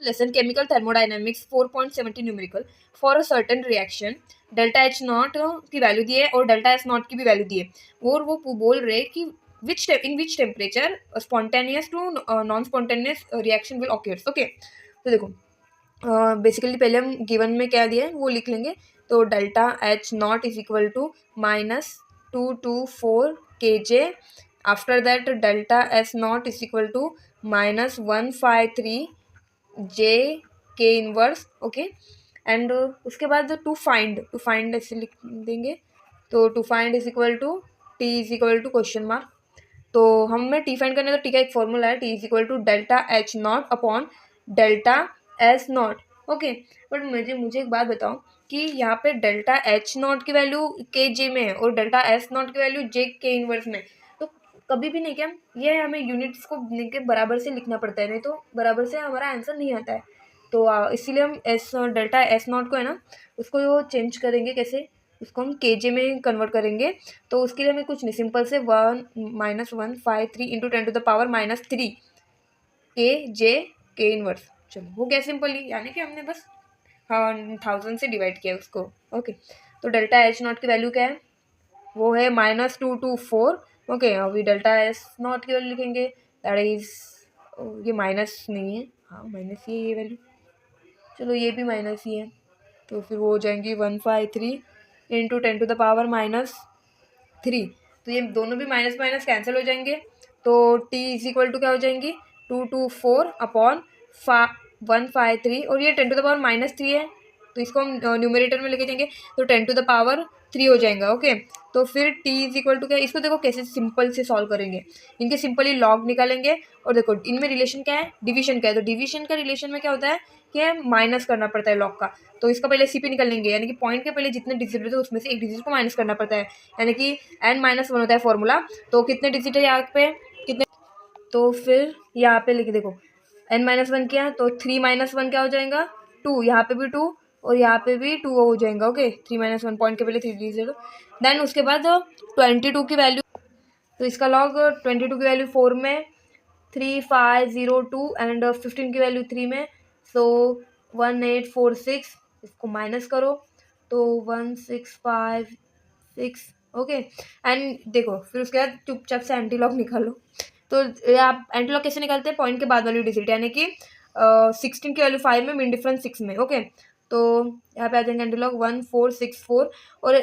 lesson chemical thermodynamics 4.70 numerical for a certain reaction delta H naught की value दी है और delta S naught की भी वैल्यू दी है और वो बोल रहे कि in which temperature a spontaneous to non spontaneous reaction will occur. Okay तो देखो बेसिकली पहले हम गिवन में क्या दिया है वो लिख लेंगे. तो delta H naught is equal to -224 kJ. After that delta S naught is equal to -153 J K inverse. Okay and उसके बाद टू फाइंड ऐसे लिख देंगे. तो to find is equal to T is equal to question mark. तो हमें T find करने का टी का एक फॉर्मूला है. T is equal to delta H naught upon delta S naught. Okay but मुझे एक बात बताओ कि यहाँ पे डेल्टा एच नॉट की वैल्यू के जे में है और डेल्टा एस नॉट की वैल्यू जे के इनवर्स में. तो कभी भी नहीं क्या ये हमें यूनिट्स को के बराबर से लिखना पड़ता है, नहीं तो बराबर से हमारा आंसर नहीं आता है. तो इसीलिए हम डेल्टा एस नॉट को है ना उसको चेंज करेंगे. कैसे? उसको हम केजे में कन्वर्ट करेंगे. तो उसके लिए हमें कुछ नहीं, सिंपल से 1-153 इंटू 10⁻³ के जे के इनवर्स. चलो हो गया सिंपली, यानी कि हमने बस 1000 से डिवाइड किया उसको. ओके तो डेल्टा एच नॉट की वैल्यू क्या है? वो है -224. ओके अभी डेल्टा एस नॉट की वैल्यू लिखेंगे. दैट इज ये माइनस नहीं है, हाँ माइनस ही है ये वैल्यू. चलो ये भी माइनस ही है. तो फिर वो हो जाएंगी 153 इंटू 10⁻³ तो ये दोनों भी माइनस माइनस कैंसिल हो जाएंगे. तो t इज इक्वल टू क्या हो जाएंगी 224 अपॉन 153 और ये 10⁻³ है तो इसको हम न्यूमरेटर में लेके जाएंगे तो 10⁻³ हो जाएगा. ओके तो फिर t इज इक्वल टू क्या, इसको देखो कैसे सिंपल से सॉल्व करेंगे. इनके सिंपली लॉग निकालेंगे और देखो इनमें रिलेशन क्या है, डिवीजन का है. तो डिवीजन का रिलेशन में क्या होता है कि माइनस करना पड़ता है लॉग का. तो इसका पहले सीपी निकल लेंगे, यानी कि पॉइंट के पहले जितने डिजिट होते हैं उसमें से एक डिजिट को माइनस करना पड़ता है, यानी कि n-1 होता है फॉर्मूला. तो कितने डिजिट है यहाँ पे, कितने, तो फिर यहाँ पे लिख देखो n-1 क्या, तो 3-1 क्या हो जाएगा 2. यहाँ पे भी 2 और यहाँ पे भी 2 हो जाएगा. ओके 3-1 पॉइंट के पहले 3 डिजिट. देन उसके बाद 22 की वैल्यू, तो इसका लॉग 22 की वैल्यू 4 में 3502 एंड 15 की वैल्यू 3 में. सो 1846 इसको माइनस करो तो 1656. ओके एंड देखो फिर उसके बाद चुपचाप से एंटी लॉग निकालो. तो आप एंटी लॉग कैसे निकालते हैं, पॉइंट के बाद वाली डिजिट, यानी कि 16 की वैल्यू 5 में, मीन डिफरेंस 6 में. ओके तो यहाँ पे आ जाएंगे एंटी लॉग 1464 और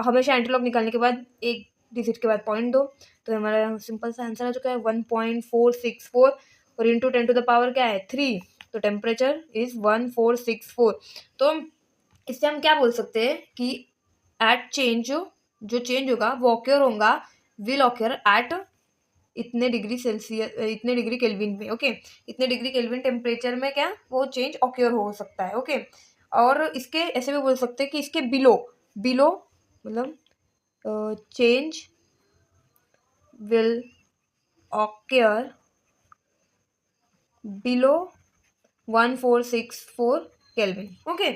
हमेशा एंटी लॉग निकालने के बाद एक डिजिट के बाद पॉइंट दो. तो हमारा सिंपल सा आंसर आ चुका है 1.464 और इंटू 10⁻³ क्या है 3. तो टेम्परेचर इज 1464. तो इससे हम क्या बोल सकते हैं कि एट चेंज जो चेंज होगा वो ऑक्योर होगा, विल ऑक्योर एट इतने डिग्री सेल्सियस, इतने डिग्री केल्विन में. ओके इतने डिग्री केल्विन टेम्परेचर में क्या वो चेंज ऑक्योर हो सकता है. ओके और इसके ऐसे भी बोल सकते हैं कि इसके बिलो मतलब change will occur below 1464 kelvin. Okay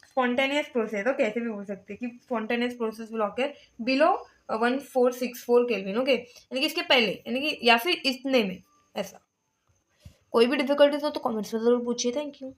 spontaneous process. Okay ऐसे भी बोल सकते हैं कि spontaneous process will occur below 1464 kelvin. Okay यानी कि इसके पहले, यानी कि या फिर इतने में. ऐसा कोई भी डिफिकल्टीज हो तो कमेंट्स में जरूर पूछिए. Thank you.